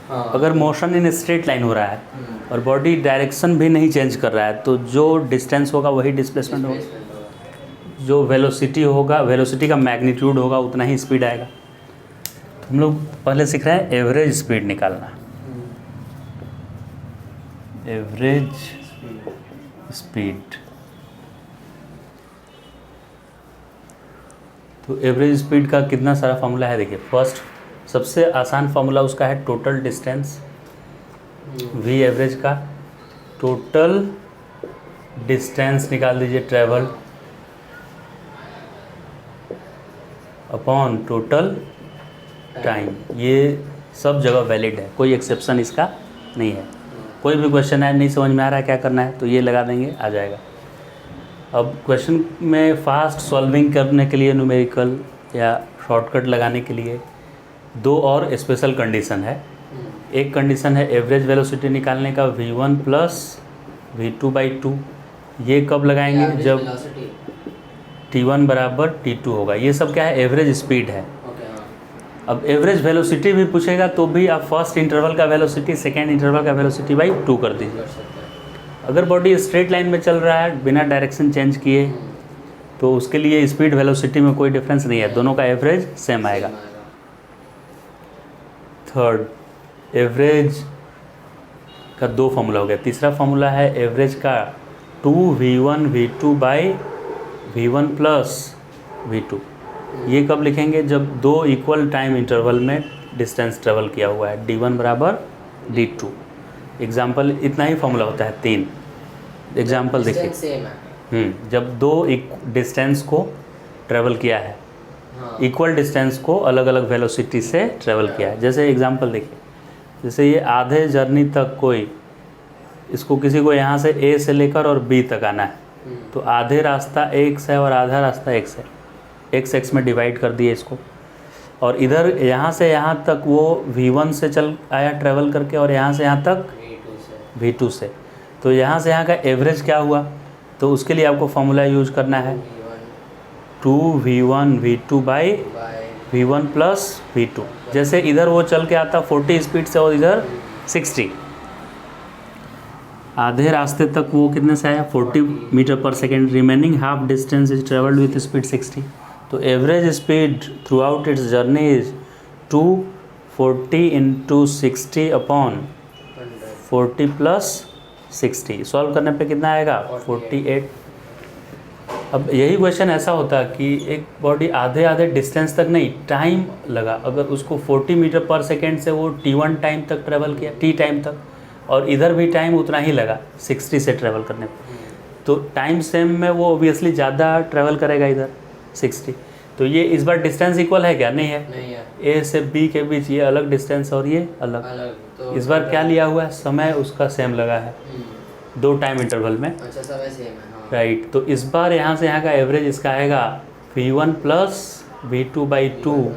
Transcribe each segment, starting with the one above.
हाँ। अगर motion in straight line हो रहा है और बॉडी डायरेक्शन भी नहीं चेंज कर रहा है तो जो डिस्टेंस होगा वही डिस्प्लेसमेंट होगा, जो वेलोसिटी होगा, वेलोसिटी का मैग्नीट्यूड होगा उतना ही स्पीड आएगा। तो हम लोग पहले सीख रहे हैं एवरेज स्पीड निकालना। एवरेज स्पीड, तो एवरेज स्पीड का कितना सारा फार्मूला है देखिए। फर्स्ट सबसे आसान फार्मूला उसका है टोटल डिस्टेंस, वी एवरेज का टोटल डिस्टेंस निकाल दीजिए ट्रेवल अपॉन टोटल टाइम। ये सब जगह वैलिड है, कोई एक्सेप्शन इसका नहीं है। कोई भी क्वेश्चन है नहीं समझ में आ रहा है क्या करना है तो ये लगा देंगे, आ जाएगा। अब क्वेश्चन में फास्ट सॉल्विंग करने के लिए न्यूमेरिकल या शॉर्टकट लगाने के लिए दो और स्पेशल कंडीशन है। एक कंडीशन है एवरेज वेलोसिटी निकालने का v1 प्लस v2/2। ये कब लगाएंगे? जब t1 बराबर t2 होगा। ये सब क्या है? एवरेज स्पीड है। अब एवरेज वेलोसिटी भी पूछेगा तो भी आप फर्स्ट इंटरवल का वेलोसिटी सेकेंड इंटरवल का वेलोसिटी बाई 2 कर दीजिए। अगर बॉडी स्ट्रेट लाइन में चल रहा है बिना डायरेक्शन चेंज किए तो उसके लिए स्पीड वेलोसिटी में कोई डिफरेंस नहीं है, दोनों का एवरेज सेम आएगा। थर्ड, एवरेज का दो फार्मूला हो गया। तीसरा फार्मूला है एवरेज का 2v1v2/v1 प्लस v2। ये कब लिखेंगे? जब दो इक्वल टाइम इंटरवल में डिस्टेंस ट्रेवल किया हुआ है, d1 बराबर d2। एग्जाम्पल इतना ही फार्मूला होता है, 3 एग्जाम्पल देखिए। जब दो डिस्टेंस को ट्रेवल किया है, इक्वल डिस्टेंस को अलग अलग वेलोसिटी से ट्रेवल किया है। जैसे एग्जाम्पल देखिए, जैसे ये आधे जर्नी तक कोई इसको किसी को यहाँ से ए से लेकर और बी तक आना है तो आधे रास्ता x है और आधा रास्ता x है, x में डिवाइड कर दिए इसको। और इधर यहाँ से यहाँ तक वो v1 से चल आया ट्रेवल करके और यहाँ से यहाँ तक v2 से। तो यहाँ से यहाँ का एवरेज क्या हुआ? तो उसके लिए आपको फार्मूला यूज करना है 2v1v2/v1 प्लस v2। जैसे इधर वो चल के आता 40 स्पीड से और इधर 60, आधे रास्ते तक वो कितने से आया? 40 metre per second. Remaining half distance is travelled with speed 60। तो average speed through out it's journey is 240 × 60 upon 40 plus 60। Solve करने पे कितना आएगा? 48। अब यही क्वेश्चन ऐसा होता है कि एक बॉडी आधे आधे डिस्टेंस तक नहीं, टाइम लगा। अगर उसको 40 मीटर पर सेकेंड से वो t1 टाइम तक ट्रेवल किया, t टाइम तक, और इधर भी टाइम उतना ही लगा 60 से ट्रेवल करने पर, तो टाइम सेम में वो ओबियसली ज़्यादा ट्रेवल करेगा इधर 60। तो ये इस बार डिस्टेंस इक्वल है क्या? नहीं है। ए से बी के बीच ये अलग डिस्टेंस और ये अलग। तो इस बार क्या लिया हुआ है? समय उसका सेम लगा है दो टाइम इंटरवल में। अच्छा, समय सेम है। हाँ। राइट। तो इस बार यहाँ से यहाँ का एवरेज इसका आएगा v1 प्लस v2/2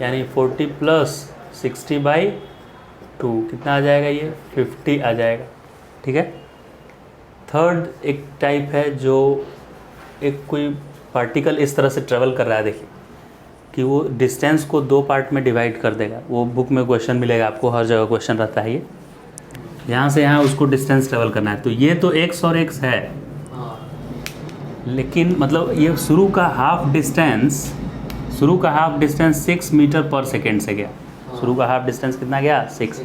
यानी 40 प्लस 60/2। कितना आ जाएगा? ये 50 आ जाएगा। ठीक है। थर्ड एक टाइप है जो एक कोई पार्टिकल इस तरह से ट्रेवल कर रहा है, देखिए कि वो डिस्टेंस को दो पार्ट में डिवाइड कर देगा। वो बुक में क्वेश्चन मिलेगा आपको, हर जगह क्वेश्चन रहता है। ये यहाँ से यहाँ उसको डिस्टेंस ट्रेवल करना है। तो ये तो x और x है, लेकिन मतलब ये शुरू का half distance 6 metre per second से गया। शुरू का हाफ डिस्टेंस कितना गया? 6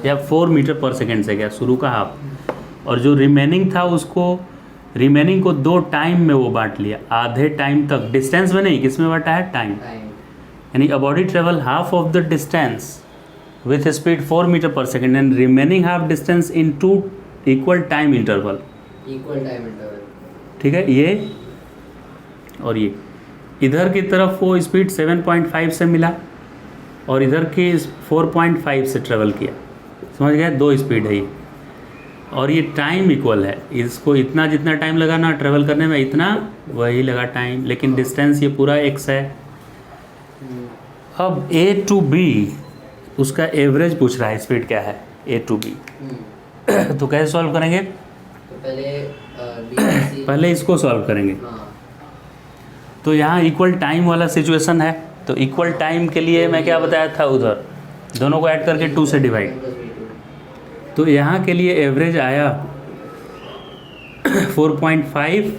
या 4 मीटर पर सेकेंड से गया शुरू का हाफ। और जो रिमेनिंग था उसको, रिमेनिंग को दो टाइम में वो बांट लिया, आधे टाइम तक। डिस्टेंस में नहीं, किस में बांटा है? टाइम। यानी a body travel half of the distance with speed 4 metre per second and remaining half distance in 2 equal time interval. ठीक है। ये और ये इधर की तरफ वो स्पीड 7.5 से मिला और इधर की 4.5 से ट्रेवल किया। समझ गए? दो स्पीड है ये। और ये टाइम इक्वल है, इसको इतना जितना टाइम लगा ना ट्रेवल करने में, इतना वही लगा टाइम, लेकिन डिस्टेंस ये पूरा x है। अब A to B उसका एवरेज पूछ रहा है, स्पीड क्या है A to B। तो कैसे सॉल्व करेंगे? तो पहले इसको सॉल्व करेंगे। तो यहाँ इक्वल टाइम वाला सिचुएशन है, तो इक्वल टाइम के लिए मैं क्या बताया था उधर दोनों को ऐड करके 2 से डिवाइड। तो यहाँ के लिए एवरेज आया 4.5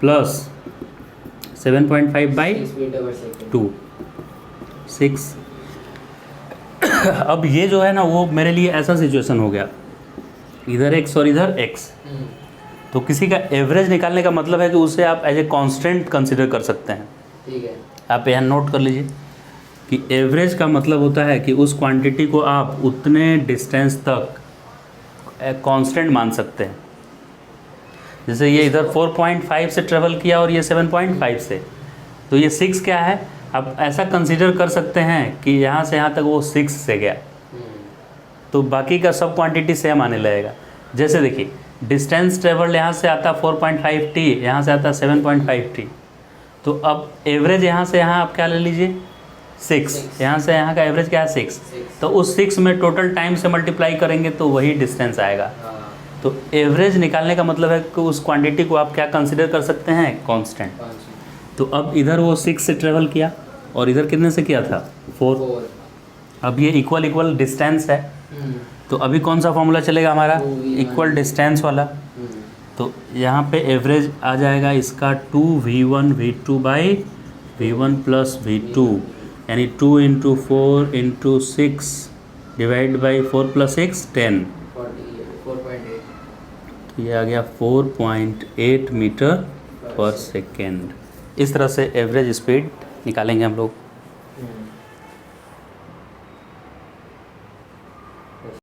प्लस 7.5 बाई 2 6। अब ये जो है ना वो मेरे लिए ऐसा सिचुएशन हो गया, इधर x और इधर x। तो किसी का एवरेज निकालने का मतलब है कि उसे आप एज ए कांस्टेंट कंसिडर कर सकते हैं। ठीक है। आप यहाँ नोट कर लीजिए कि एवरेज का मतलब होता है कि उस क्वांटिटी को आप उतने डिस्टेंस तक कांस्टेंट मान सकते हैं। जैसे ये इधर 4.5 से ट्रेवल किया और ये 7.5 से, तो ये 6 क्या है, आप ऐसा कंसीडर कर सकते हैं कि यहाँ से यहाँ तक वो 6 से गया, तो बाकी का सब क्वांटिटी सेम आने लगेगा। जैसे देखिए डिस्टेंस ट्रेवल यहाँ से आता 4.5 t, यहाँ से आता 7.5 t, तो अब एवरेज यहाँ से यहाँ आप क्या ले लीजिए 6, यहाँ से यहाँ का एवरेज क्या है 6, तो उस 6 में टोटल टाइम से मल्टीप्लाई करेंगे तो वही डिस्टेंस आएगा। तो एवरेज निकालने का मतलब है कि उस क्वांटिटी को आप क्या कंसिडर कर सकते हैं, कांस्टेंट। तो अब इधर वो 6 से ट्रेवल किया और इधर कितने से किया था 4। अब ये इक्वल डिस्टेंस है, तो अभी कौन सा फॉर्मूला चलेगा हमारा, इक्वल डिस्टेंस वाला। तो यहाँ पे एवरेज आ जाएगा इसका 2v1 v2 by v1 plus v2, यानी 2 into 4 into 6 divide by 4 plus 6 10, तो ये आ गया 4.8 मीटर पर सेकेंड। इस तरह से एवरेज स्पीड निकालेंगे हम लोग।